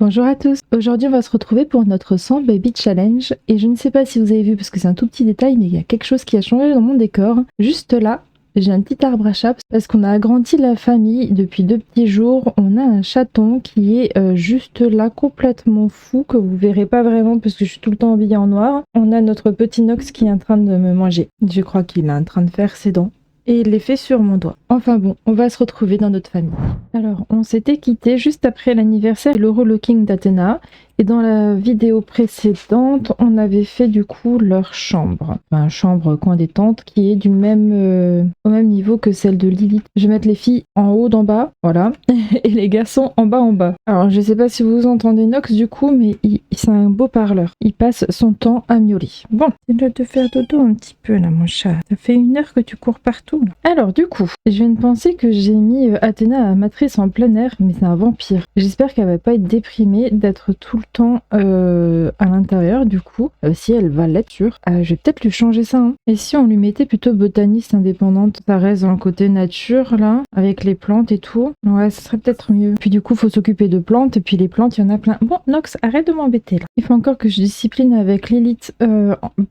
Bonjour à tous, aujourd'hui on va se retrouver pour notre 100 Baby Challenge et je ne sais pas si vous avez vu parce que c'est un tout petit détail mais il y a quelque chose qui a changé dans mon décor. Juste là, j'ai un petit arbre à chat parce qu'on a agrandi la famille depuis 2 petits jours. On a un chaton qui est juste là complètement fou que vous verrez pas vraiment parce que je suis tout le temps habillée en noir. On a notre petit Nox qui est en train de me manger. Je crois qu'il est en train de faire ses dents. Et il les fait sur mon doigt. Enfin bon, on va se retrouver dans notre famille. Alors, on s'était quitté juste après l'anniversaire de l'Horolocking d'Athéna. Et dans la vidéo précédente, on avait fait du coup leur chambre. Enfin, chambre coin détente qui est du même, au même niveau que celle de Lilith. Je vais mettre les filles en haut d'en bas, voilà. Et les garçons en bas en bas. Alors, je sais pas si vous entendez Nox du coup, mais c'est un beau parleur. Il passe son temps à miauler. Bon, il doit te faire dodo un petit peu là, mon chat. Ça fait 1 heure que tu cours partout. Là. Alors, du coup, je viens de penser que j'ai mis Athéna à matrice en plein air, mais c'est un vampire. J'espère qu'elle va pas être déprimée d'être tout le temps à l'intérieur, du coup, si elle va l'être sûre. Je vais peut-être lui changer ça. Hein. Et si on lui mettait plutôt botaniste indépendante, ça reste dans le côté nature, là, avec les plantes et tout. Ouais, ça serait peut-être mieux. Puis du coup, faut s'occuper de plantes, et puis les plantes, il y en a plein. Bon, Nox, arrête de m'embêter, là. Il faut encore que je discipline avec Lilith,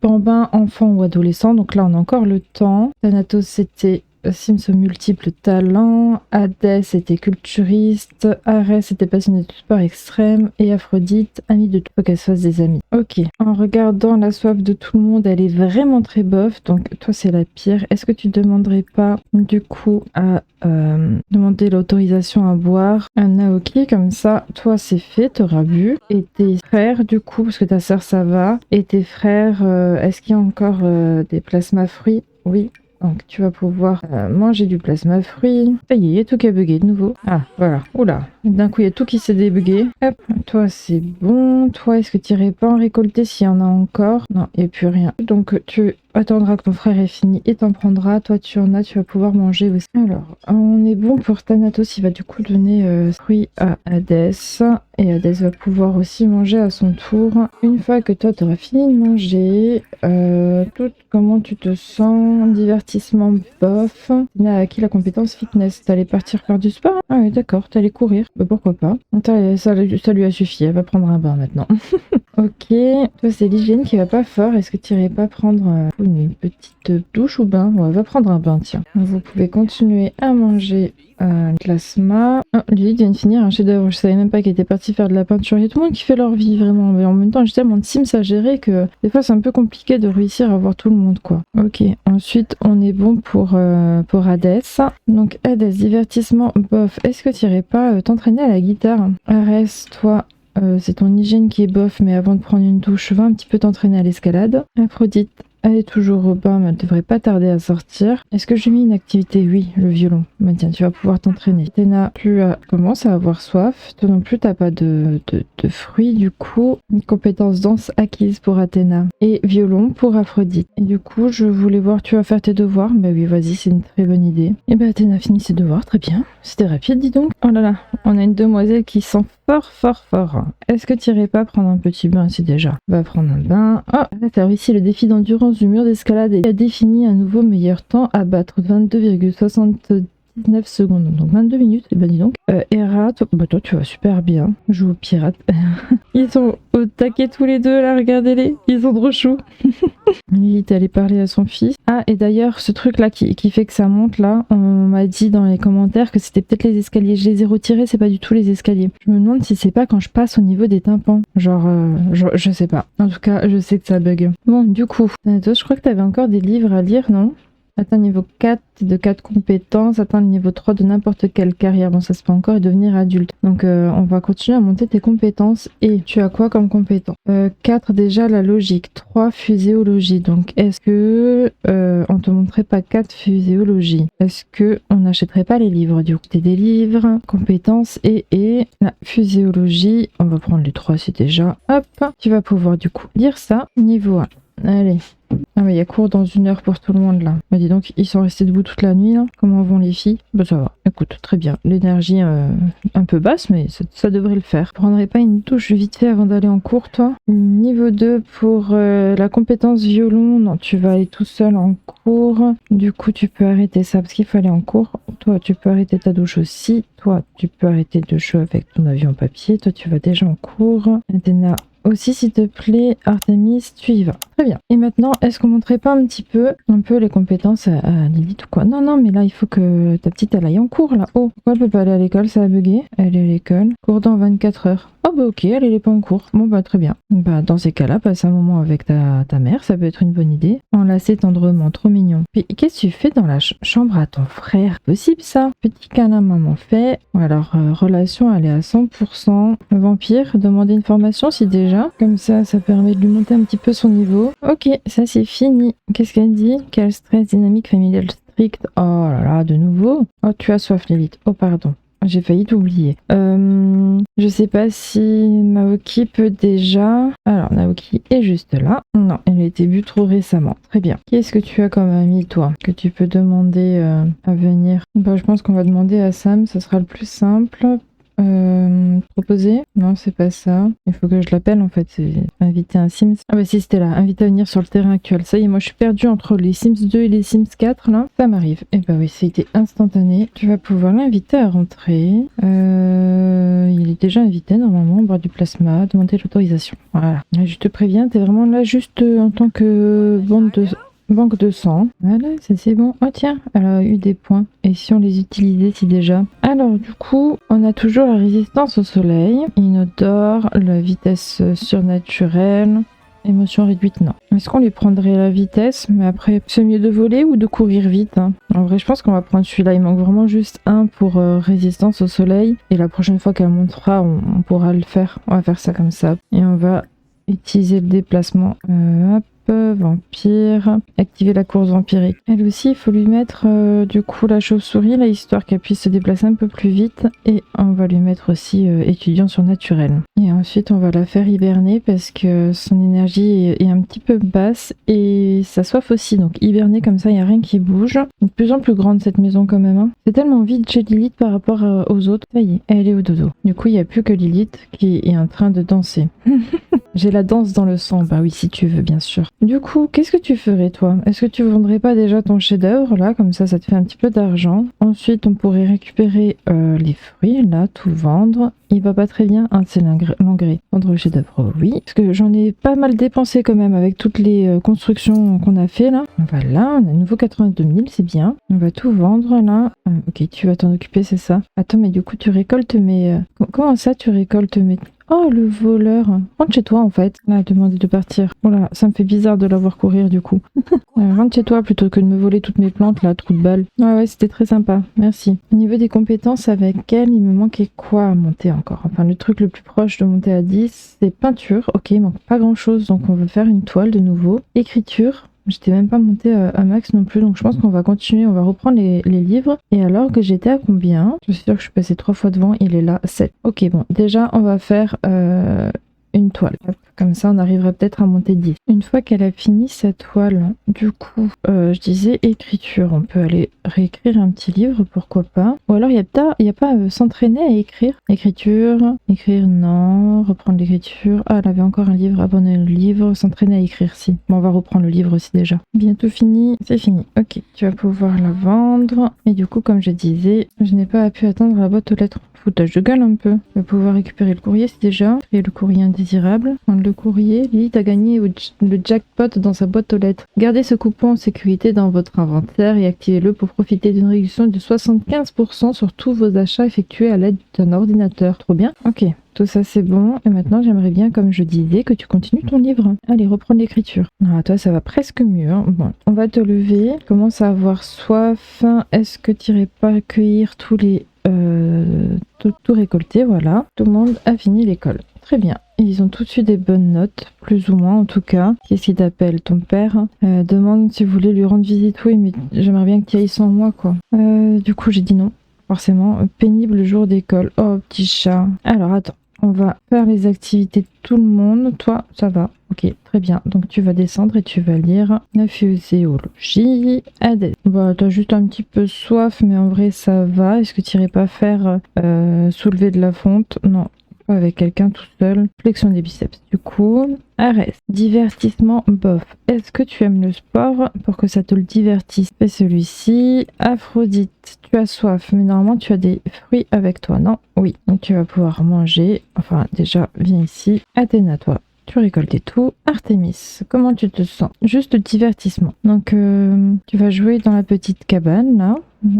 bambin, enfant ou adolescent, donc là, on a encore le temps. Thanatos, c'était Sims aux multiples talents, Hadès était culturiste, Arès était passionné de sport extrême et Aphrodite, amie de tout, faut qu'elle se fasse des amis. Ok, en regardant la soif de tout le monde, elle est vraiment très bof, donc toi c'est la pire. Est-ce que tu demanderais pas du coup à demander l'autorisation à boire un Naoki, comme ça toi c'est fait, t'auras bu. Et tes frères du coup, parce que ta soeur ça va, et tes frères, est-ce qu'il y a encore des plasma fruits? Oui. Donc tu vas pouvoir manger du plasma fruit. Ça y est, il y a tout qui a bugué de nouveau. Ah, voilà. Oula. D'un coup, il y a tout qui s'est débugué. Hop, toi c'est bon. Toi, est-ce que tu irais pas en récolter s'il y en a encore? Non, il n'y a plus rien. Donc tu attendras que ton frère ait fini et t'en prendras. Toi, tu en as, tu vas pouvoir manger aussi. Alors, on est bon pour Thanatos. Il va du coup donner fruit à Hadès. Et Hadès va pouvoir aussi manger à son tour. Une fois que toi, tu auras fini de manger, comment tu te sens? Divertissement bof. Tu as acquis la compétence fitness. T'allais partir faire du sport? Ah oui, d'accord, t'allais courir. Bah, pourquoi pas. Ça lui a suffi. Elle va prendre un bain maintenant. Ok, toi c'est l'hygiène qui va pas fort. Est-ce que tu irais pas prendre une petite douche ou bain? Ouais, va prendre un bain, tiens. Vous pouvez continuer à manger plasma. Oh, Lily vient de finir un chef-d'œuvre. Je savais même pas qu'elle était partie faire de la peinture. Il y a tout le monde qui fait leur vie, vraiment. Mais en même temps, j'ai tellement de Sims à gérer que des fois c'est un peu compliqué de réussir à voir tout le monde, quoi. Ok, ensuite on est bon pour Hadès. Donc Hadès, divertissement, bof. Est-ce que tu irais pas t'entraîner à la guitare? Arès, toi. C'est ton hygiène qui est bof, mais avant de prendre une douche, va un petit peu t'entraîner à l'escalade. Aphrodite, elle est toujours au bain, mais elle devrait pas tarder à sortir. Est-ce que j'ai mis une activité? Oui, le violon. Bah tiens, tu vas pouvoir t'entraîner. Athéna, tu commences à avoir soif. Toi non plus, t'as pas de fruits, du coup. Une compétence danse acquise pour Athéna. Et violon pour Aphrodite. Et du coup, je voulais voir, tu vas faire tes devoirs? Bah oui, vas-y, c'est une très bonne idée. Et bah Athéna finit ses devoirs, très bien. C'était rapide, dis donc. Oh là là, on a une demoiselle qui sent fort. Est-ce que tu irais pas prendre un petit bain ici déjà? Va prendre un bain. Oh, là, t'as réussi le défi d'endurance du mur d'escalade et a défini un nouveau meilleur temps à battre 22,79 secondes. Donc 22 minutes, et ben dis donc. Hera, toi tu vas super bien. Joue au pirate. Ils sont au taquet tous les deux là, regardez-les. Ils sont trop choux. Lilith est allée parler à son fils. Ah, et d'ailleurs, ce truc là qui fait que ça monte là, on m'a dit dans les commentaires que c'était peut-être les escaliers. Je les ai retirés, c'est pas du tout les escaliers. Je me demande si c'est pas quand je passe au niveau des tympans. Genre, je sais pas. En tout cas, je sais que ça bug. Bon, du coup, je crois que t'avais encore des livres à lire, non? Atteindre niveau 4 de 4 compétences, atteindre le niveau 3 de n'importe quelle carrière. Bon, ça se peut encore et devenir adulte. Donc, on va continuer à monter tes compétences. Et tu as quoi comme compétence? 4 déjà la logique, 3 physiologie. Donc, est-ce que on te montrerait pas 4 physiologie? Est-ce que on n'achèterait pas les livres? Du coup, t'es des livres, compétences et la physiologie. On va prendre les 3 c'est déjà. Hop, tu vas pouvoir du coup lire ça. Niveau 1. Allez. Ah mais il y a cours dans 1 heure pour tout le monde là. Bah dis donc, ils sont restés debout toute la nuit là. Comment vont les filles? Bah ça va, écoute, très bien. L'énergie un peu basse, mais ça devrait le faire. Tu prendrais pas une touche vite fait avant d'aller en cours toi? Niveau 2 pour la compétence violon. Non, tu vas aller tout seul en cours. Du coup, tu peux arrêter ça parce qu'il faut aller en cours. Toi, tu peux arrêter ta douche aussi. Toi, tu peux arrêter de jouer avec ton avion papier. Toi, tu vas déjà en cours. Athéna aussi, s'il te plaît. Artemis, tu y vas. Très bien. Et maintenant, est-ce qu'on montrait pas un peu les compétences à Lilith ou quoi? Non, non, mais là, il faut que ta petite, elle aille en cours, là. Oh, pourquoi elle peut pas aller à l'école? Ça a bugué. Elle est à l'école. Cours dans 24 heures. Oh, bah ok, elle est pas en cours. Bon, bah très bien. Bah, dans ces cas-là, passe un moment avec ta mère, ça peut être une bonne idée. Enlacer tendrement, trop mignon. Puis, qu'est-ce que tu fais dans la chambre à ton frère? Possible, ça? Petit câlin, maman fait. Alors, relation, elle est à 100%. Vampire, demander une formation si déjà. Comme ça permet de lui monter un petit peu son niveau. Ok, ça c'est fini. Qu'est-ce qu'elle dit? Quel stress dynamique familial strict. Oh là là, de nouveau. Oh, tu as soif, Lilith. Oh, pardon. J'ai failli t'oublier. Je sais pas si Naoki peut déjà... Alors, Naoki est juste là. Non, elle a été vue trop récemment. Très bien. Qu'est-ce que tu as comme ami, toi, que tu peux demander à venir? Bah, je pense qu'on va demander à Sam. Ça sera le plus simple. Proposer? Non, c'est pas ça. Il faut que je l'appelle en fait. C'est inviter un Sims. Ah bah si, c'était là. Inviter à venir sur le terrain actuel. Ça y est, moi je suis perdue entre les Sims 2 et les Sims 4 là. Ça m'arrive. Et bah oui, c'était instantané. Tu vas pouvoir l'inviter à rentrer. Il est déjà invité normalement. Boire du plasma. Demander l'autorisation. Voilà. Je te préviens, t'es vraiment là juste en tant que banque de sang. Voilà, ça c'est bon. Oh tiens, elle a eu des points. Et si on les utilisait si déjà? Alors du coup, on a toujours la résistance au soleil, inodore, la vitesse surnaturelle, émotion réduite, non. Est-ce qu'on lui prendrait la vitesse? Mais après, c'est mieux de voler ou de courir vite hein? En vrai, je pense qu'on va prendre celui-là. Il manque vraiment juste un pour résistance au soleil. Et la prochaine fois qu'elle montera, on pourra le faire. On va faire ça comme ça. Et on va utiliser le déplacement. Hop. Vampire, activer la course vampirique. Elle aussi, il faut lui mettre du coup la chauve-souris, là, histoire qu'elle puisse se déplacer un peu plus vite. Et on va lui mettre aussi étudiant surnaturel. Et ensuite, on va la faire hiberner parce que son énergie est un petit peu basse et sa soif aussi. Donc hiberner comme ça, il n'y a rien qui bouge. De plus en plus grande cette maison quand même. Hein. C'est tellement vide chez Lilith par rapport aux autres. Ça y est, elle est au dodo. Du coup, il n'y a plus que Lilith qui est en train de danser. J'ai la danse dans le sang. Bah oui, si tu veux, bien sûr. Du coup, qu'est-ce que tu ferais, toi? Est-ce que tu vendrais pas déjà ton chef-d'œuvre, là? Comme ça te fait un petit peu d'argent. Ensuite, on pourrait récupérer les fruits, là, tout vendre. Il va pas très bien. Ah, c'est l'engrais. Vendre le chef-d'œuvre, oui. Parce que j'en ai pas mal dépensé quand même avec toutes les constructions qu'on a fait, là. Voilà, on a à nouveau 82 000, c'est bien. On va tout vendre, là. Ok, tu vas t'en occuper, c'est ça. Attends, mais du coup, tu récoltes mes... Comment ça, tu récoltes mes... Oh, le voleur. Rentre chez toi, en fait. Là, elle demandé de partir. Oh là, ça me fait bizarre de la voir courir, du coup. Rentre chez toi plutôt que de me voler toutes mes plantes, là, trou de balle. Ouais, c'était très sympa. Merci. Au niveau des compétences avec elle, il me manquait quoi à monter encore? Enfin, le truc le plus proche de monter à 10, c'est peinture. Ok, il manque pas grand-chose, donc on va faire une toile de nouveau. Écriture. J'étais même pas montée à max non plus, donc je pense qu'on va continuer, on va reprendre les livres. Et alors que j'étais à combien? Je suis sûre que je suis passée 3 fois devant, il est là, 7. Ok, bon, déjà on va faire une toile. Hop, comme ça on arrivera peut-être à monter 10. Une fois qu'elle a fini sa toile, du coup, je disais écriture. On peut aller réécrire un petit livre, pourquoi pas. Ou alors il y a pas s'entraîner à écrire. Écriture, écrire non, reprendre l'écriture. Ah, elle avait encore un livre, abonner le livre, s'entraîner à écrire si. Bon, on va reprendre le livre aussi déjà. Bientôt fini, c'est fini. Ok, tu vas pouvoir la vendre. Et du coup, comme je disais, je n'ai pas pu atteindre la boîte aux lettres. Foutage de gueule un peu. On va pouvoir récupérer le courrier, c'est déjà. Et le courrier indésirable. Prendre le courrier. Lilith a gagné le jackpot dans sa boîte aux lettres. Gardez ce coupon en sécurité dans votre inventaire et activez-le pour profiter d'une réduction de 75% sur tous vos achats effectués à l'aide d'un ordinateur. Trop bien. Ok. Tout ça c'est bon. Et maintenant j'aimerais bien, comme je disais, que tu continues ton livre. Allez, reprendre l'écriture. Ah, toi ça va presque mieux. Hein. Bon, on va te lever. Commence à avoir soif. Est-ce que tu irais pas accueillir tous les... tout récolter, voilà. Tout le monde a fini l'école. Très bien. Ils ont tous eu des bonnes notes, plus ou moins en tout cas. Qu'est-ce qu'il t'appelle? Ton père demande si vous voulez lui rendre visite. Oui, mais j'aimerais bien que tu ailles sans moi, quoi. Du coup, j'ai dit non. Forcément, pénible jour d'école. Oh, petit chat. Alors, attends. On va faire les activités de tout le monde. Toi, ça va. Ok, très bien. Donc tu vas descendre et tu vas lire la physiologie. Hades. Bah, t'as juste un petit peu soif, mais en vrai ça va. Est-ce que tu irais pas faire soulever de la fonte? Non. Avec quelqu'un tout seul. Flexion des biceps. Du coup, Arès. Divertissement, bof. Est-ce que tu aimes le sport pour que ça te le divertisse? Fais celui-ci. Aphrodite, tu as soif, mais normalement tu as des fruits avec toi, non? Oui. Donc tu vas pouvoir manger. Enfin, déjà, viens ici. Athéna, toi. Tu récoltes tout. Artémis, comment tu te sens? Juste divertissement. Donc, tu vas jouer dans la petite cabane, là.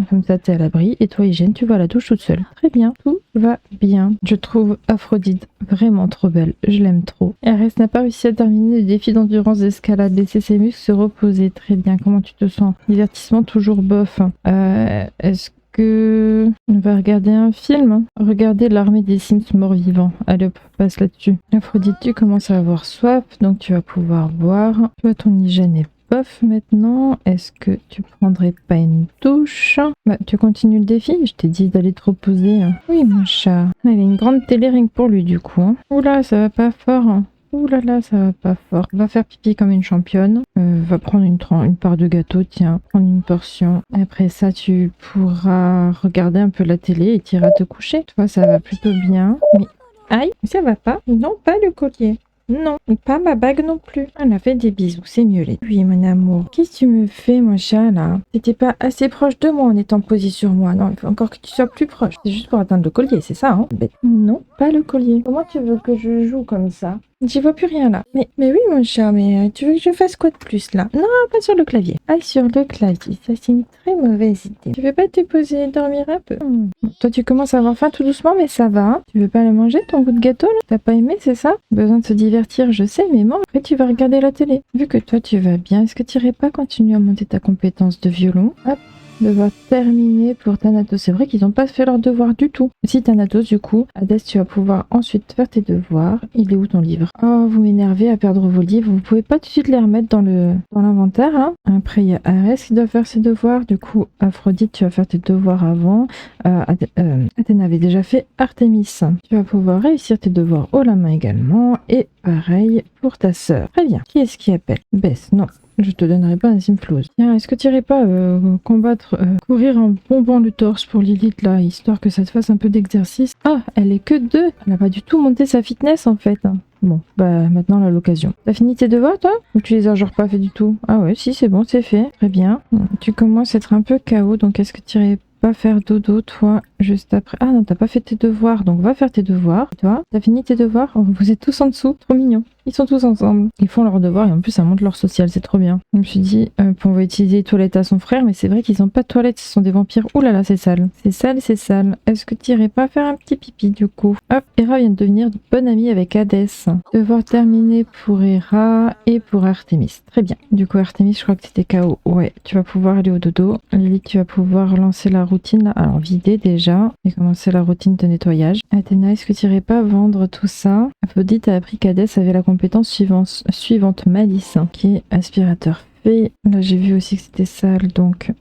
Comme ça, t'es à l'abri. Et toi, Hygiène, tu vas à la douche toute seule. Très bien, tout va bien. Je trouve Aphrodite vraiment trop belle. Je l'aime trop. Arès n'a pas réussi à terminer le défi d'endurance d'escalade. Laisser ses muscles se reposer. Très bien. Comment tu te sens? Divertissement, toujours bof. Est-ce que on va regarder un film? Regarder l'armée des Sims morts-vivants. Allez hop, passe là-dessus. Aphrodite, tu commences à avoir soif, donc tu vas pouvoir boire. Toi, ton hygiène est bof maintenant. Est-ce que tu prendrais pas une douche? Bah, tu continues le défi? Je t'ai dit d'aller te reposer. Oui, mon chat. Il a une grande télé rien que pour lui, du coup. Oula, ça va pas fort. Ouh là là, ça va pas fort. Va faire pipi comme une championne. Va prendre une part de gâteau, tiens, prendre une portion. Après ça, tu pourras regarder un peu la télé et t'iras te coucher. Toi, ça va plutôt bien. Mais aïe, ça va pas. Non, pas le collier. Non, pas ma bague non plus. Elle a fait des bisous, c'est mieux les. Oui, mon amour. Qu'est-ce que tu me fais, mon chat, là? T'étais pas assez proche de moi en étant posé sur moi. Non, il faut encore que tu sois plus proche. C'est juste pour atteindre le collier, c'est ça, hein? Bête. Non, pas le collier. Comment tu veux que je joue comme ça? J'y vois plus rien là. Mais oui, mon chat, mais tu veux que je fasse quoi de plus là? Non, pas sur le clavier. Ah, sur le clavier. Ça, c'est une très mauvaise idée. Tu veux pas te poser et dormir un peu? Toi, tu commences à avoir faim tout doucement, mais ça va. Hein. Tu veux pas le manger, ton bout de gâteau là? T'as pas aimé, c'est ça? Besoin de se divertir, je sais, mais mange. Après, tu vas regarder la télé. Vu que toi, tu vas bien, est-ce que tu irais pas continuer à monter ta compétence de violon? Hop. Devoir terminer pour Thanatos. C'est vrai qu'ils n'ont pas fait leur devoir du tout. Si Thanatos, du coup, Hadès, tu vas pouvoir ensuite faire tes devoirs. Il est où ton livre? Oh, vous m'énervez à perdre vos livres. Vous pouvez pas tout de suite les remettre dans l'inventaire. Hein. Après, il y a Arès qui doit faire ses devoirs. Du coup, Aphrodite, tu vas faire tes devoirs avant. Athéna avait déjà fait Artémis. Tu vas pouvoir réussir tes devoirs haut la main également. Et pareil pour ta sœur. Très bien. Qui est-ce qui appelle? Bess, non. Je te donnerai pas un Simflose. Tiens, est-ce que tu irais pas courir en bombant le torse pour Lilith là, histoire que ça te fasse un peu d'exercice? Ah, elle est que 2. Elle a pas du tout monté sa fitness en fait. Bon, bah maintenant on a l'occasion. T'as fini tes devoirs toi? Ou tu les as genre pas fait du tout? Ah ouais, si c'est bon, c'est fait. Très bien. Tu commences à être un peu KO, donc est-ce que tu irais pas faire dodo toi juste après? Ah non, t'as pas fait tes devoirs, donc va faire tes devoirs. Toi, t'as fini tes devoirs? Oh, vous êtes tous en dessous, trop mignons. Ils sont tous ensemble. Ils font leurs devoirs et en plus ça monte leur social, c'est trop bien. Je me suis dit, on va utiliser les toilettes à son frère, mais c'est vrai qu'ils ont pas de toilettes, ce sont des vampires. Ouh là là, c'est sale. C'est sale, c'est sale. Est-ce que tu irais pas faire un petit pipi du coup? Hop, Hera vient de devenir bonne amie avec Hadès. Devoir terminer pour Hera et pour Artémis. Très bien. Du coup, Artémis, je crois que t'étais KO. Ouais, tu vas pouvoir aller au dodo. Lily, tu vas pouvoir lancer la routine là. Alors, vider déjà et commencer la routine de nettoyage. Athéna, est-ce que tu irais pas vendre tout ça? Aphrodite a appris qu'Hadès avait la compétence suivante Malice, hein, qui est aspirateur fait. Là, j'ai vu aussi que c'était sale, donc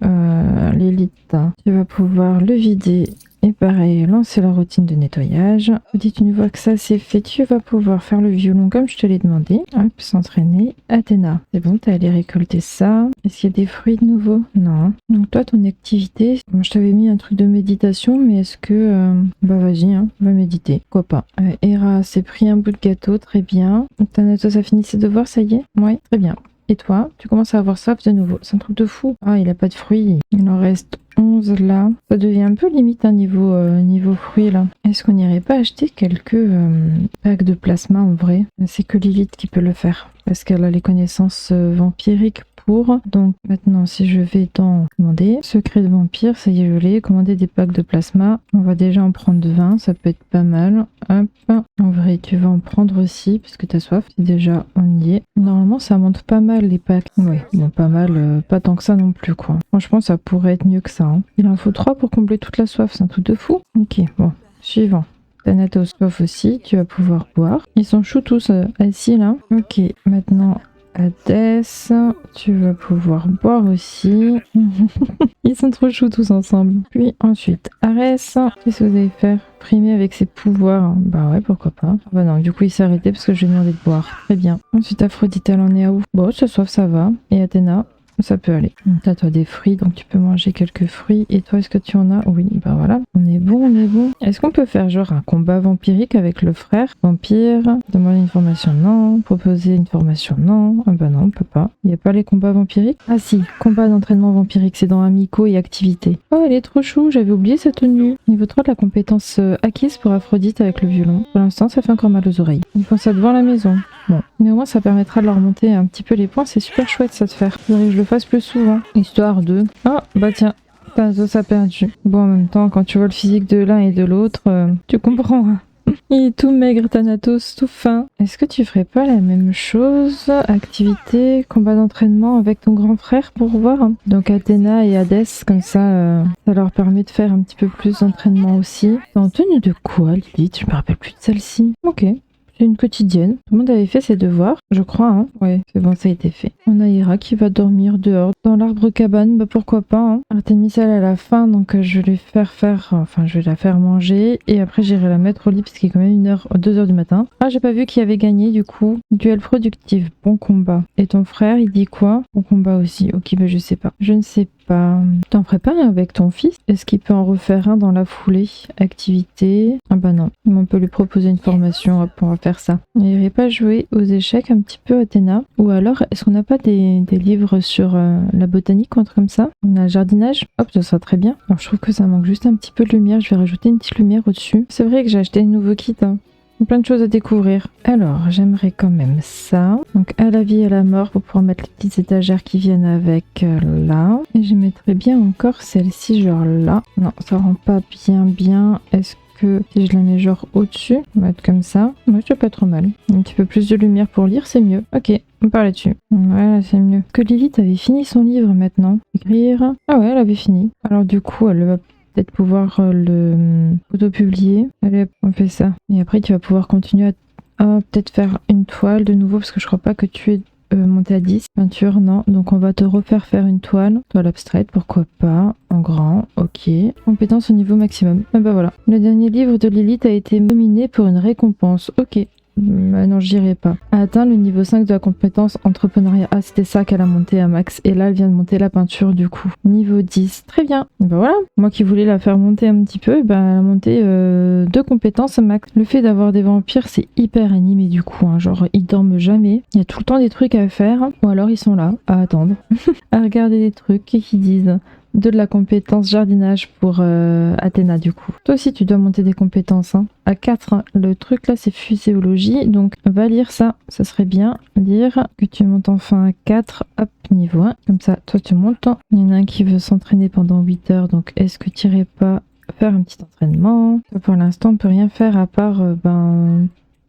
l'élite, hein, tu vas pouvoir le vider. Et pareil, lancer la routine de nettoyage. Dites une fois que ça c'est fait, tu vas pouvoir faire le violon comme je te l'ai demandé. Hop, s'entraîner. Athéna, c'est bon, t'as allé récolter ça. Est-ce qu'il y a des fruits de nouveau? Non. Donc toi, ton activité, moi, je t'avais mis un truc de méditation, mais est-ce que... bah vas-y, hein, va méditer. Pourquoi pas. Hera s'est pris un bout de gâteau, très bien. Thanatos a fini ses devoirs, ça y est? Ouais, très bien. Et toi, tu commences à avoir soif de nouveau. C'est un truc de fou. Ah, il a pas de fruits. Il en reste 11 là. Ça devient un peu limite un niveau fruits là. Est-ce qu'on n'irait pas acheter quelques packs de plasma en vrai? C'est que Lilith qui peut le faire. Parce qu'elle a les connaissances vampiriques pour. Donc maintenant, si je vais dans commander secret de vampire, ça y est, je l'ai. Commander des packs de plasma. On va déjà en prendre 20. Ça peut être pas mal. Hop. En vrai, tu vas en prendre aussi puisque t'as soif. Déjà, on y est. Normalement, ça monte pas mal les packs. Ouais, bon, pas mal. Pas tant que ça non plus, quoi. Franchement, ça pourrait être mieux que ça. Hein. Il en faut 3 pour combler toute la soif. C'est un truc de fou. Ok, bon. Suivant. Thanatos soif aussi. Tu vas pouvoir boire. Ils sont choux tous assis là. Ok, maintenant... Hadès, tu vas pouvoir boire aussi. Ils sont trop choux tous ensemble. Puis ensuite, Arès, qu'est-ce que vous allez faire? Primer avec ses pouvoirs. Bah ouais, pourquoi pas. Ah bah non, du coup il s'est arrêté parce que je lui ai demandé de boire. Très bien. Ensuite, Aphrodite, elle en est à où? Bon, sa soif, ça va. Et Athéna, ça peut aller. T'as toi des fruits, donc tu peux manger quelques fruits. Et toi, est-ce que tu en as? Oui, bah voilà. On est bon, on est bon. Est-ce qu'on peut faire genre un combat vampirique avec le frère vampire? Demander une formation? Non. Proposer une formation? Non. Ah bah non, on peut pas. Il n'y a pas les combats vampiriques? Ah si, combat d'entraînement vampirique, c'est dans amicaux et activités. Oh, elle est trop chou, j'avais oublié sa tenue. Niveau 3 de la compétence acquise pour Aphrodite avec le violon. Pour l'instant, ça fait encore mal aux oreilles. Ils font ça devant la maison. Bon, mais au moins ça permettra de leur monter un petit peu les points, c'est super chouette ça de faire. Faudrait que je le fasse plus souvent, histoire de... Ah, bah tiens, Thanatos a perdu. Bon, en même temps, quand tu vois le physique de l'un et de l'autre, tu comprends. Hein. Il est tout maigre, Thanatos, tout fin. Est-ce que tu ferais pas la même chose? Activité, combat d'entraînement avec ton grand frère pour voir hein. Donc Athéna et Hadès, comme ça, ça leur permet de faire un petit peu plus d'entraînement aussi. T'es en tenue de quoi, Lilith? Je me rappelle plus de celle-ci. Ok. C'est une quotidienne. Tout le monde avait fait ses devoirs, je crois, hein. Ouais, c'est bon, ça a été fait. On a Hera qui va dormir dehors, dans l'arbre cabane, bah pourquoi pas, hein. Artémis, elle a la faim, donc je vais lui je vais la faire manger, et après j'irai la mettre au lit, parce qu'il est quand même 2h du matin. Ah, j'ai pas vu qui avait gagné, du coup. Duel productif, bon combat. Et ton frère, il dit quoi? Bon combat aussi. Ok, bah je sais pas. Je ne sais pas. T'en ferais pas un avec ton fils? Est-ce qu'il peut en refaire un dans la foulée? Activité? Ah bah non. On peut lui proposer une formation, hop, on va faire ça. Il n'irait pas jouer aux échecs un petit peu, Athéna? Ou alors, est-ce qu'on n'a pas des livres sur la botanique ou un truc comme ça? On a le jardinage? Hop, ça sera très bien. Alors je trouve que ça manque juste un petit peu de lumière. Je vais rajouter une petite lumière au-dessus. C'est vrai que j'ai acheté un nouveau kit, hein. Plein de choses à découvrir. Alors, j'aimerais quand même ça. Donc, à la vie et à la mort pour pouvoir mettre les petites étagères qui viennent avec là. Et je mettrais bien encore celle-ci, genre là. Non, ça rend pas bien. Est-ce que si je la mets genre au-dessus, on va être comme ça. Ouais, c'est pas trop mal. Un petit peu plus de lumière pour lire, c'est mieux. Ok, on part là-dessus. Voilà, c'est mieux. Que Lilith avait fini son livre maintenant. Écrire. Ah ouais, elle avait fini. Alors du coup, elle va peut-être pouvoir le auto-publier. Allez, on fait ça. Et après, tu vas pouvoir continuer à peut-être faire une toile de nouveau, parce que je crois pas que tu es monté à 10. Peinture, non. Donc on va te refaire une toile abstraite, pourquoi pas. En grand, ok. Compétence au niveau maximum. Ah bah voilà. Le dernier livre de Lilith a été nominé pour une récompense. Ok. Bah non, j'irai pas. A atteint le niveau 5 de la compétence entrepreneuriat. Ah, c'était ça qu'elle a monté à max. Et là, elle vient de monter la peinture du coup. Niveau 10. Très bien. Bah voilà. Moi qui voulais la faire monter un petit peu, bah elle a monté 2 compétences à max. Le fait d'avoir des vampires, c'est hyper animé du coup. Hein. Genre, ils dorment jamais. Il y a tout le temps des trucs à faire. Ou alors, ils sont là, à attendre. À regarder des trucs qui disent... de la compétence jardinage pour Athéna du coup. Toi aussi tu dois monter des compétences hein. À 4, hein. Le truc là c'est fuséologie, donc va lire ça, ça serait bien. Lire, que tu montes enfin à 4, hop, niveau 1, comme ça toi tu montes. Il y en a un qui veut s'entraîner pendant 8 heures, donc est-ce que tu irais pas faire un petit entraînement? Toi, pour l'instant on peut rien faire à part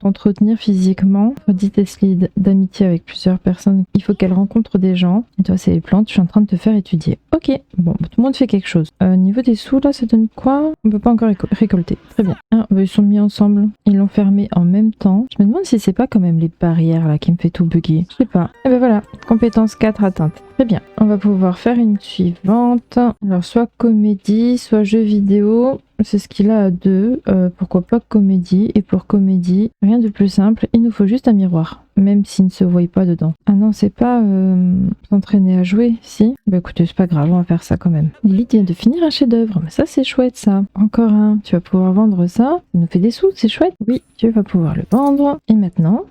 t'entretenir physiquement. Audit et slide d'amitié avec plusieurs personnes. Il faut qu'elle rencontre des gens. Et toi, c'est les plantes. Je suis en train de te faire étudier. Ok, bon, tout le monde fait quelque chose. Niveau des sous, là, ça donne quoi? On peut pas encore récolter. Très bien. Ah, bah, ils sont mis ensemble. Ils l'ont fermé en même temps. Je me demande si c'est pas quand même les barrières, là, qui me fait tout bugger. Je sais pas. Et ben voilà. Compétence 4 atteinte. Très bien. On va pouvoir faire une suivante. Alors, soit comédie, soit jeu vidéo. C'est ce qu'il a à 2. Pourquoi pas comédie? Et pour comédie, rien de plus simple. Il nous faut juste un miroir. Même s'il ne se voit pas dedans. Ah non, c'est pas s'entraîner à jouer, si? Bah écoutez, c'est pas grave, on va faire ça quand même. Lilith vient de finir un chef-d'œuvre. Mais ça, c'est chouette, ça. Encore un. Tu vas pouvoir vendre ça. Ça nous fait des sous, c'est chouette. Oui, tu vas pouvoir le vendre. Et maintenant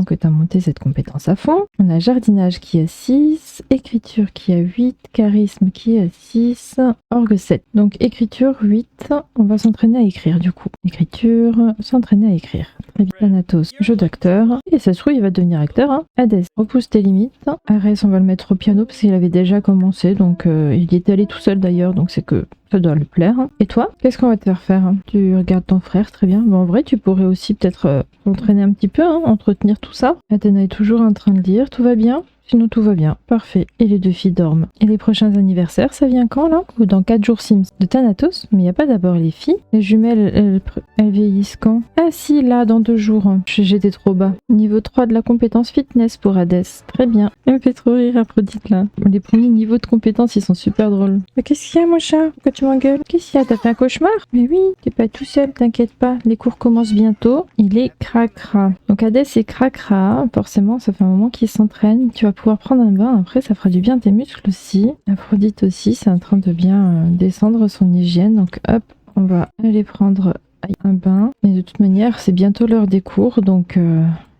que tu as monté cette compétence à fond, on a jardinage qui a 6, écriture qui a 8, charisme qui a 6, orgue 7. Donc écriture 8, on va s'entraîner à écrire du coup. Écriture, s'entraîner à écrire. Très bien. Thanatos, jeu d'acteur. Et ça se trouve, il va devenir acteur. Hein. Hadès, repousse tes limites. Arès, on va le mettre au piano parce qu'il avait déjà commencé. Donc il y était allé tout seul d'ailleurs, donc c'est que ça doit lui plaire. Et toi, qu'est-ce qu'on va te faire faire? Tu regardes ton frère, très bien. Bon, en vrai, tu pourrais aussi peut-être t'entraîner un petit peu, hein, entretenir tout ça. Athéna est toujours en train de lire, tout va bien? sinon tout va bien. Parfait. Et les deux filles dorment. Et les prochains anniversaires, ça vient quand là? Ou dans 4 jours Sims de Thanatos? Mais il n'y a pas d'abord les filles. Les jumelles, elles vieillissent quand? Ah si, là, dans 2 jours. J'étais trop bas. Niveau 3 de la compétence fitness pour Hades. Très bien. Elle me fait trop rire Aphrodite là. Les premiers niveaux de compétences, ils sont super drôles. Mais qu'est-ce qu'il y a mon chat? Pourquoi tu m'engueules? Qu'est-ce qu'il y a? T'as fait un cauchemar? Mais oui, t'es pas tout seul, t'inquiète pas. Les cours commencent bientôt. Il est cracra. Donc Hades est cracra. Forcément, ça fait un moment qu'il s'entraîne. Tu vas pouvoir prendre un bain. Après, ça fera du bien à tes muscles aussi. Aphrodite aussi, c'est en train de bien descendre son hygiène. Donc hop, on va aller prendre un bain. Et de toute manière, c'est bientôt l'heure des cours. Donc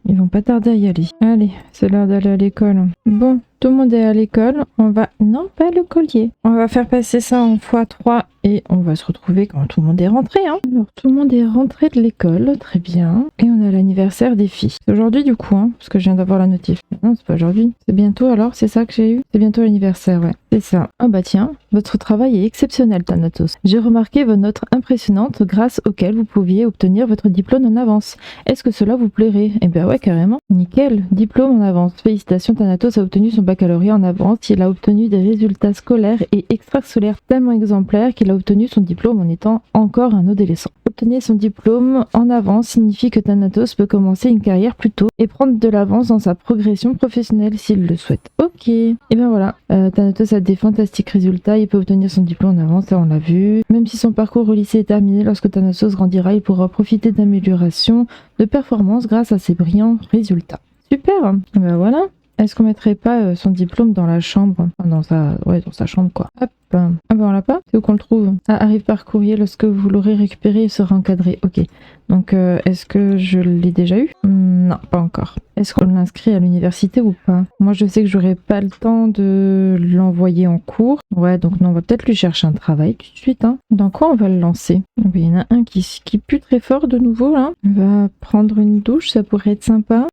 ils vont pas tarder à y aller. Allez, c'est l'heure d'aller à l'école. Bon, tout le monde est à l'école. On va... Non, pas le collier. On va faire passer ça en x3 et on va se retrouver quand tout le monde est rentré. Alors, tout le monde est rentré de l'école. Très bien. Et on a l'anniversaire des filles. C'est aujourd'hui du coup, parce que je viens d'avoir la notif. Non, c'est pas aujourd'hui. C'est bientôt alors, c'est ça que j'ai eu? C'est bientôt l'anniversaire, ouais. C'est ça. Ah bah tiens, votre travail est exceptionnel, Thanatos. J'ai remarqué vos notes impressionnantes grâce auxquelles vous pouviez obtenir votre diplôme en avance. Est-ce que cela vous plairait? Eh ben ouais, carrément. Nickel. Diplôme en avance. Félicitations, Thanatos a obtenu son baccalauréat en avance. Il a obtenu des résultats scolaires et extrascolaires tellement exemplaires qu'il a obtenu son diplôme en étant encore un adolescent. Obtenir son diplôme en avance signifie que Thanatos peut commencer une carrière plus tôt et prendre de l'avance dans sa progression professionnelle s'il le souhaite. Ok. Et bien voilà, Thanatos a des fantastiques résultats, il peut obtenir son diplôme en avance, ça on l'a vu. Même si son parcours au lycée est terminé, lorsque Thanatos grandira, il pourra profiter d'améliorations de performance grâce à ses brillants résultats. Super. Et ben voilà. Est-ce qu'on mettrait pas son diplôme dans la chambre? Enfin, dans sa chambre quoi. Hop. Ah ben on l'a pas? C'est où qu'on le trouve? Ah, arrive par courrier, lorsque vous l'aurez récupéré, il sera encadré. Ok. Donc est-ce que je l'ai déjà eu? Non, pas encore. Est-ce qu'on l'inscrit à l'université ou pas? Moi je sais que j'aurai pas le temps de l'envoyer en cours. Ouais, donc non, on va peut-être lui chercher un travail tout de suite. Dans quoi on va le lancer? Il y en a un qui pue très fort de nouveau là. On va prendre une douche, ça pourrait être sympa.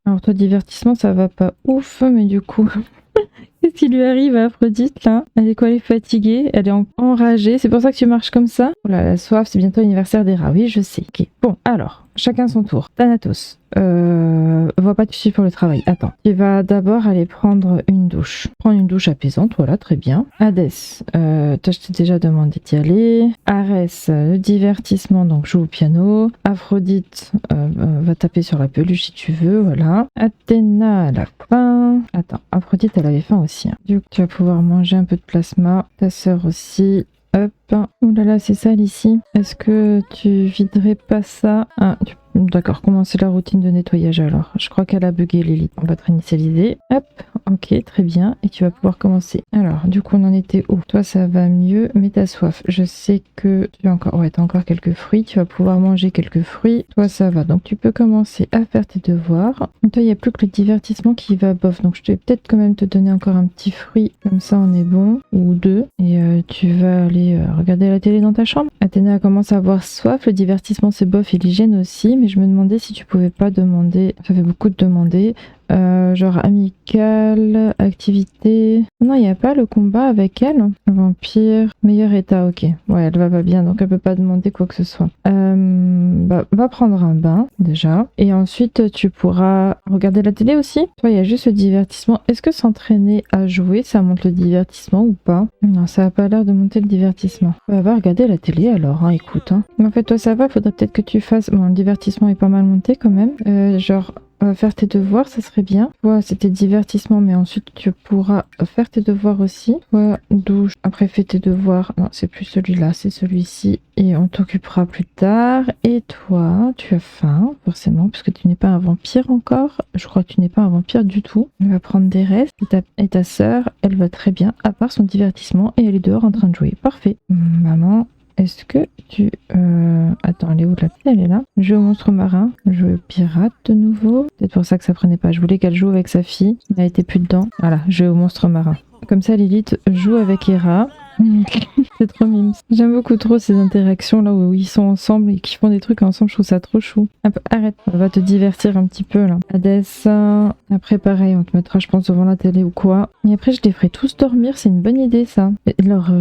Alors toi divertissement ça va pas ouf, mais du coup... Qu'est-ce qui lui arrive à Aphrodite là? Elle est quoi? Elle est fatiguée, elle est enragée, c'est pour ça que tu marches comme ça? Oh là, la soif, c'est bientôt l'anniversaire des rats, oui je sais. Ok, bon alors, chacun son tour. Thanatos, va pas te suivre pour le travail, attends. Tu vas d'abord aller prendre une douche. Prends une douche apaisante, voilà, très bien. Hadès, toi je t'ai déjà demandé d'y aller. Arès, le divertissement, donc joue au piano. Aphrodite, va taper sur la peluche si tu veux, voilà. Athéna, elle a faim. Attends, Aphrodite elle avait faim aussi. Du coup tu vas pouvoir manger un peu de plasma. Ta sœur aussi. Hop. Ouh là là, c'est sale ici. Est-ce que tu viderais pas ça? D'accord, commencer la routine de nettoyage alors. Je crois qu'elle a bugué Lily. On va te réinitialiser. Hop, ok, très bien. Et tu vas pouvoir commencer. Alors, du coup, on en était où? Toi, ça va mieux, mais t'as soif. Je sais que tu as encore... Ouais, t'as encore quelques fruits. Tu vas pouvoir manger quelques fruits. Toi, ça va. Donc, tu peux commencer à faire tes devoirs. Et toi, il n'y a plus que le divertissement qui va bof. Donc, je vais peut-être quand même te donner encore un petit fruit. Comme ça, on est bon. Ou deux. Et tu vas aller regarder la télé dans ta chambre. Athéna commence à avoir soif. Le divertissement, c'est bof et l'hygiène aussi. Mais je me demandais si tu pouvais pas demander, ça fait beaucoup de demander, genre amical, activité. Non, il n'y a pas le combat avec elle. Vampire, meilleur état, ok. Ouais, elle va pas bien, donc elle peut pas demander quoi que ce soit. Va prendre un bain, déjà. Et ensuite, tu pourras regarder la télé aussi. Toi, il y a juste le divertissement. Est-ce que s'entraîner à jouer, ça monte le divertissement ou pas? Non, ça a pas l'air de monter le divertissement. Va regarder la télé alors, écoute. Mais en fait, toi, ça va, faudrait peut-être que tu fasses... Bon, le divertissement est pas mal monté quand même. Genre... faire tes devoirs, ça serait bien. Ouais, c'était divertissement, mais ensuite tu pourras faire tes devoirs aussi. Ouais, douche, après fais tes devoirs. Non, c'est plus celui-là, c'est celui-ci. Et on t'occupera plus tard. Et toi, tu as faim, forcément, parce que tu n'es pas un vampire encore. Je crois que tu n'es pas un vampire du tout. On va prendre des restes. Et ta sœur, elle va très bien, à part son divertissement. Et elle est dehors en train de jouer. Parfait. Maman... Est-ce que tu... Attends, elle est où la petite? Elle est là. Jeu au monstre marin. Jeu pirate de nouveau. C'est pour ça que ça prenait pas. Je voulais qu'elle joue avec sa fille. Elle a été plus dedans. Voilà, jeu au monstre marin. Comme ça, Lilith joue avec Hera. C'est trop mimes. J'aime beaucoup trop ces interactions là où ils sont ensemble et qui font des trucs ensemble. Je trouve ça trop chou. Arrête, on va te divertir un petit peu là. Hadès, après pareil, on te mettra je pense devant la télé ou quoi. Et après je les ferai tous dormir, c'est une bonne idée ça. Leur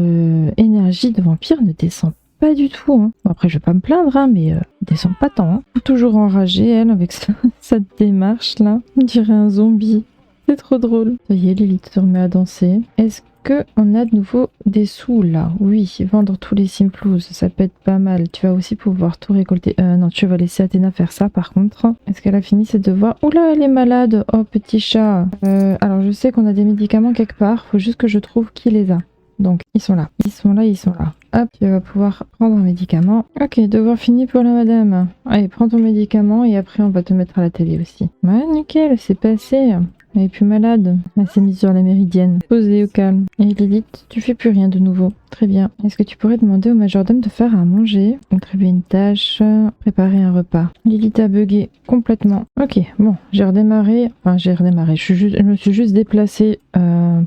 énergie de vampire ne descend pas du tout. Bon, après je vais pas me plaindre, mais elle descend pas tant. Toujours enragée elle avec sa démarche là. On dirait un zombie. C'est trop drôle. Ça y est, Lilith se remet à danser. Est-ce que on a de nouveau des sous là? Oui, vendre tous les Simploos, ça peut être pas mal. Tu vas aussi pouvoir tout récolter. Non, tu vas laisser Athéna faire ça par contre. Est-ce qu'elle a fini ses devoirs? Oula, elle est malade. Oh, petit chat. Alors, je sais qu'on a des médicaments quelque part. Faut juste que je trouve qui les a. Donc, ils sont là. Ils sont là, ils sont là. Hop, tu vas pouvoir prendre un médicament. Ok, devoir fini pour la madame. Allez, prends ton médicament et après on va te mettre à la télé aussi. Ouais, nickel, c'est passé. Elle est plus malade. Elle s'est mise sur la méridienne. Posée au calme. Et Lilith, tu fais plus rien de nouveau. Très bien. Est-ce que tu pourrais demander au majordome de faire à manger, attribuer une tâche, préparer un repas? Lilith a bugué complètement. Ok, bon, j'ai redémarré. Enfin, j'ai redémarré. Je me suis juste déplacée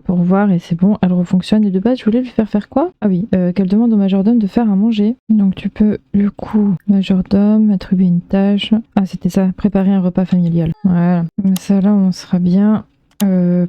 pour voir et c'est bon, elle refonctionne. Et de base, je voulais lui faire quoi? Ah oui, qu'elle demande au majordome de faire à manger. Donc tu peux, du coup, majordome, attribuer une tâche. Ah, c'était ça, préparer un repas familial. Voilà. Mais ça, là, on sera bien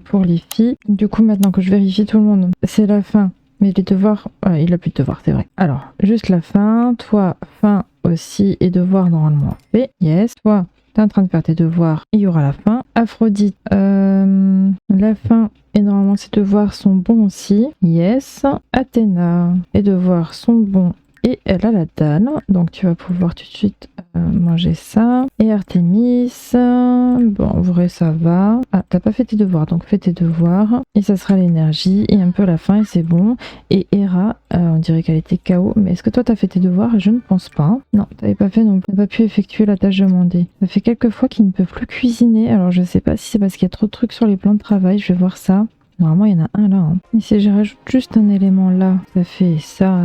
pour les filles. Du coup, maintenant que je vérifie tout le monde, c'est la fin. Mais les devoirs, il a plus de devoirs, c'est vrai. Alors, juste la fin. Toi, fin aussi et devoirs normalement fait. Yes. Toi, t'es en train de faire tes devoirs. Il y aura la fin. Aphrodite, la fin et normalement ses devoirs sont bons aussi. Yes. Athéna, les devoirs sont bons. Et elle a la dalle, donc tu vas pouvoir tout de suite manger ça. Et Artémis, bon, en vrai ça va. Ah, t'as pas fait tes devoirs, donc fais tes devoirs. Et ça sera l'énergie et un peu la fin et c'est bon. Et Hera, on dirait qu'elle était KO. Mais est-ce que toi t'as fait tes devoirs? Je ne pense pas. Non, t'avais pas fait non plus. T'as pas pu effectuer la tâche demandée. Ça fait quelques fois qu'il ne peut plus cuisiner. Alors je sais pas si c'est parce qu'il y a trop de trucs sur les plans de travail. Je vais voir ça. Normalement, il y en a un là. Hein. Et si je rajoute juste un élément là, ça fait ça.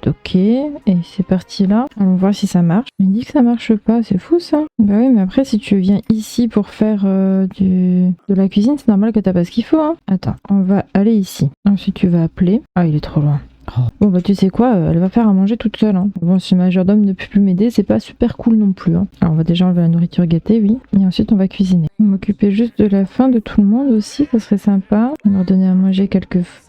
Ok, et c'est parti là. Allons voir si ça marche. Il me dit que ça marche pas, c'est fou ça. Bah oui, mais après, si tu viens ici pour faire de la cuisine, c'est normal que t'as pas ce qu'il faut. Hein. Attends, on va aller ici. Ensuite, tu vas appeler. Ah, il est trop loin. Bon bah tu sais quoi, elle va faire à manger toute seule. Hein. Bon, si le majordome ne peut plus m'aider, c'est pas super cool non plus. Hein. Alors on va déjà enlever la nourriture gâtée, oui. Et ensuite on va cuisiner. On va m'occuper juste de la faim de tout le monde aussi, ça serait sympa. On va leur donner à manger quelques fruits.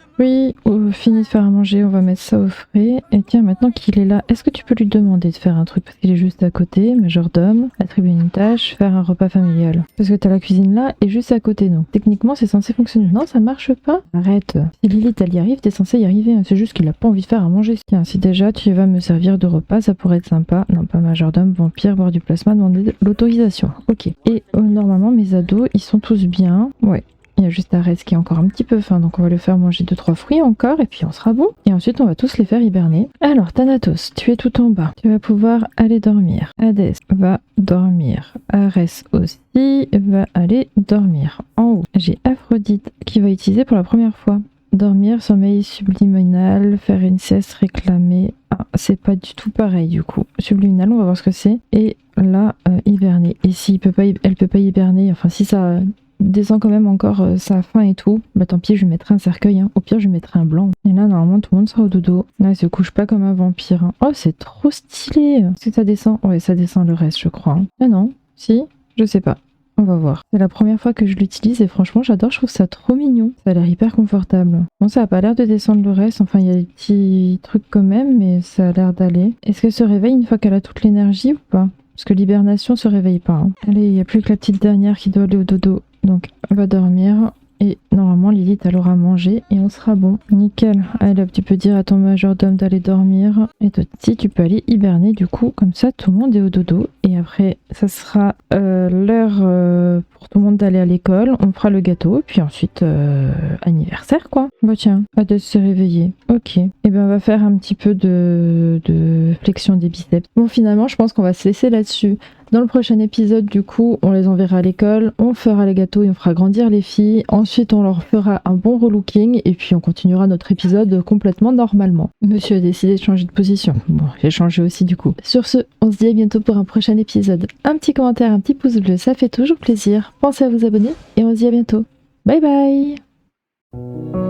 Fini de faire à manger, on va mettre ça au frais. Et tiens, maintenant qu'il est là, est-ce que tu peux lui demander de faire un truc parce qu'il est juste à côté, majordome, attribuer une tâche, faire un repas familial. Parce que t'as la cuisine là et juste à côté, donc techniquement c'est censé fonctionner. Non, ça marche pas. Arrête. Si Lilith elle y arrive, t'es censé y arriver. Hein. C'est juste qu'il a pas envie de faire à manger. Tiens, si déjà tu vas me servir de repas, ça pourrait être sympa. Non, pas majordome, vampire, boire du plasma, demander l'autorisation. Ok. Et normalement mes ados, ils sont tous bien. Ouais. Il y a juste Arès qui est encore un petit peu faim, donc on va lui faire manger 2-3 fruits encore, et puis on sera bon. Et ensuite, on va tous les faire hiberner. Alors, Thanatos, tu es tout en bas. Tu vas pouvoir aller dormir. Hadès va dormir. Arès aussi va aller dormir. En haut, j'ai Aphrodite qui va utiliser pour la première fois. Dormir, sommeil subliminal, faire une sieste réclamée. Ah, c'est pas du tout pareil du coup. Subliminal, on va voir ce que c'est. Et là, hiberner. Et si elle peut pas hiberner, enfin si ça descend quand même encore sa faim et tout, bah tant pis, je lui mettrai un cercueil. Hein. Au pire, je lui mettrai un blanc. Et là, normalement, tout le monde sera au dodo. Là, elle se couche pas comme un vampire. Hein. Oh, c'est trop stylé. Est-ce que ça descend? Ouais, ça descend le reste, je crois. Hein. Ah non, si, je sais pas. On va voir. C'est la première fois que je l'utilise et franchement j'adore, je trouve ça trop mignon. Ça a l'air hyper confortable. Bon, ça a pas l'air de descendre le reste, enfin il y a des petits trucs quand même, mais ça a l'air d'aller. Est-ce qu'elle se réveille une fois qu'elle a toute l'énergie ou pas? Parce que l'hibernation se réveille pas. Hein. Allez, il n'y a plus que la petite dernière qui doit aller au dodo. Donc elle va dormir. Et normalement, Lilith, elle aura mangé et on sera bon. Nickel. Allez, hop, tu peux dire à ton majordome d'aller dormir. Et toi, si tu peux aller hiberner, du coup, comme ça, tout le monde est au dodo. Et après, ça sera l'heure pour tout le monde d'aller à l'école. On fera le gâteau. Puis ensuite, anniversaire, quoi. Bah tiens, hâte de se réveiller. Ok. Et ben, on va faire un petit peu de flexion des biceps. Bon, finalement, je pense qu'on va se laisser là-dessus. Dans le prochain épisode, du coup, on les enverra à l'école, on fera les gâteaux et on fera grandir les filles. Ensuite, on leur fera un bon relooking et puis on continuera notre épisode complètement normalement. Monsieur a décidé de changer de position. Bon, j'ai changé aussi du coup. Sur ce, on se dit à bientôt pour un prochain épisode. Un petit commentaire, un petit pouce bleu, ça fait toujours plaisir. Pensez à vous abonner et on se dit à bientôt. Bye bye!